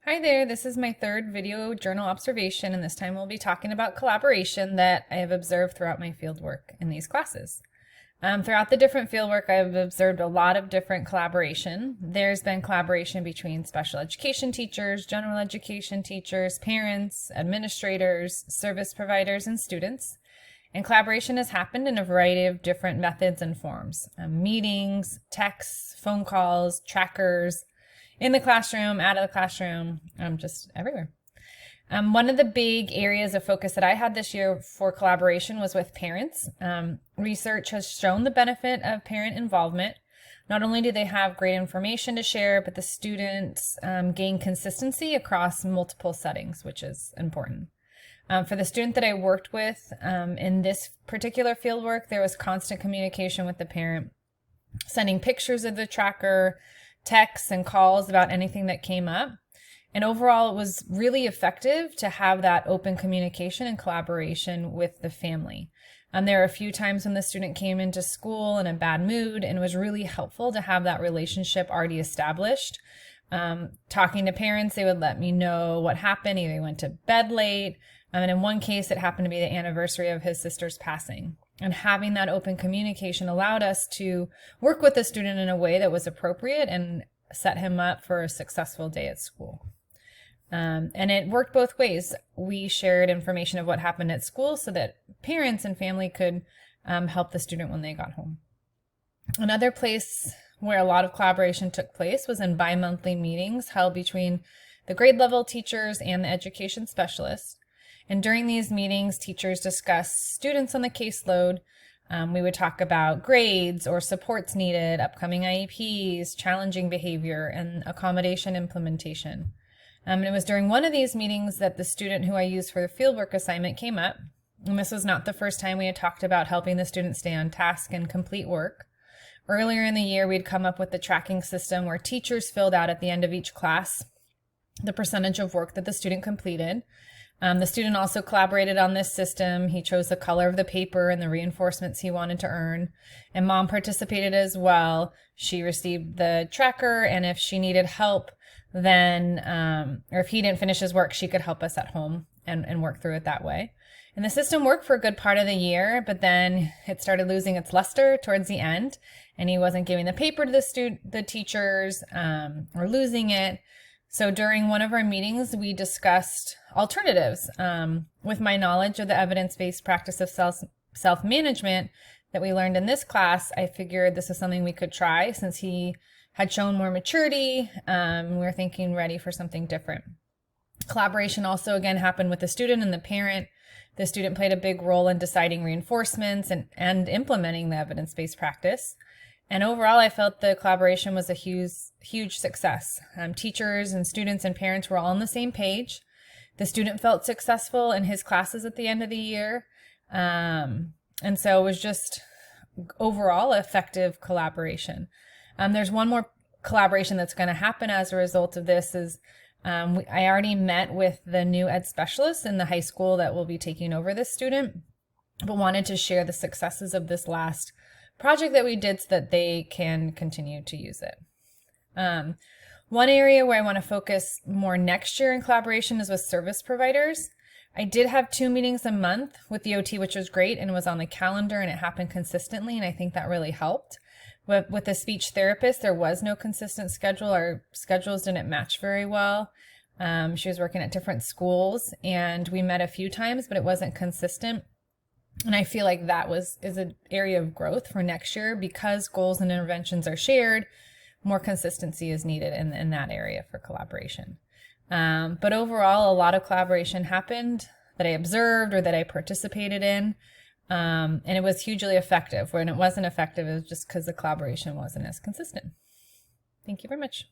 Hi there, this is my third video journal observation, and this time we'll be talking about collaboration that I have observed throughout my fieldwork in these classes. Throughout the different fieldwork, I've observed a lot of different collaboration. There's been collaboration between special education teachers, general education teachers, parents, administrators, service providers, and students. And collaboration has happened in a variety of different methods and forms. Meetings, texts, phone calls, trackers, in the classroom, out of the classroom, just everywhere. One of the big areas of focus that I had this year for collaboration was with parents. Research has shown the benefit of parent involvement. Not only do they have great information to share, but the students gain consistency across multiple settings, which is important. For the student that I worked with in this particular fieldwork, there was constant communication with the parent, sending pictures of the tracker, texts and calls about anything that came up. And overall, it was really effective to have that open communication and collaboration with the family. There were a few times when the student came into school in a bad mood, and it was really helpful to have that relationship already established. Talking to parents, they would let me know what happened. Either he went to bed late, and in one case, it happened to be the anniversary of his sister's passing. And having that open communication allowed us to work with the student in a way that was appropriate and set him up for a successful day at school. And it worked both ways. We shared information of what happened at school so that parents and family could help the student when they got home. Another place where a lot of collaboration took place was in bi-monthly meetings held between the grade level teachers and the education specialists. And during these meetings, teachers discussed students on the caseload. We would talk about grades or supports needed, upcoming IEPs, challenging behavior, and accommodation implementation. And it was during one of these meetings that the student who I used for the fieldwork assignment came up. And this was not the first time we had talked about helping the student stay on task and complete work. Earlier in the year, we'd come up with the tracking system where teachers filled out at the end of each class the percentage of work that the student completed. The student also collaborated on this system. He chose the color of the paper and the reinforcements he wanted to earn. And mom participated as well. She received the tracker, and if she needed help, then, or if he didn't finish his work, she could help us at home and work through it that way. And the system worked for a good part of the year, but then it started losing its luster towards the end, and he wasn't giving the paper to the teachers, or losing it. So during one of our meetings, we discussed alternatives. With my knowledge of the evidence-based practice of self-management that we learned in this class, I figured this is something we could try since he had shown more maturity. We were thinking ready for something different. Collaboration also again happened with the student and the parent. The student played a big role in deciding reinforcements and implementing the evidence-based practice. And overall, I felt the collaboration was a huge success. Teachers and students and parents were all on the same page. The student felt successful in his classes at the end of the year. And so it was just overall effective collaboration. There's one more collaboration that's going to happen as a result of this is I already met with the new ed specialist in the high school that will be taking over this student, but wanted to share the successes of this last project that we did so that they can continue to use it. One area where I want to focus more next year in collaboration is with service providers. I did have 2 meetings a month with the OT, which was great, and it was on the calendar and it happened consistently, and I think that really helped. But with the speech therapist, there was no consistent schedule. Our schedules didn't match very well. She was working at different schools, and we met a few times, but it wasn't consistent. And I feel like that is an area of growth for next year because goals and interventions are shared. More consistency is needed in that area for collaboration. But overall, a lot of collaboration happened that I observed or that I participated in. And it was hugely effective. When it wasn't effective, it was just because the collaboration wasn't as consistent. Thank you very much.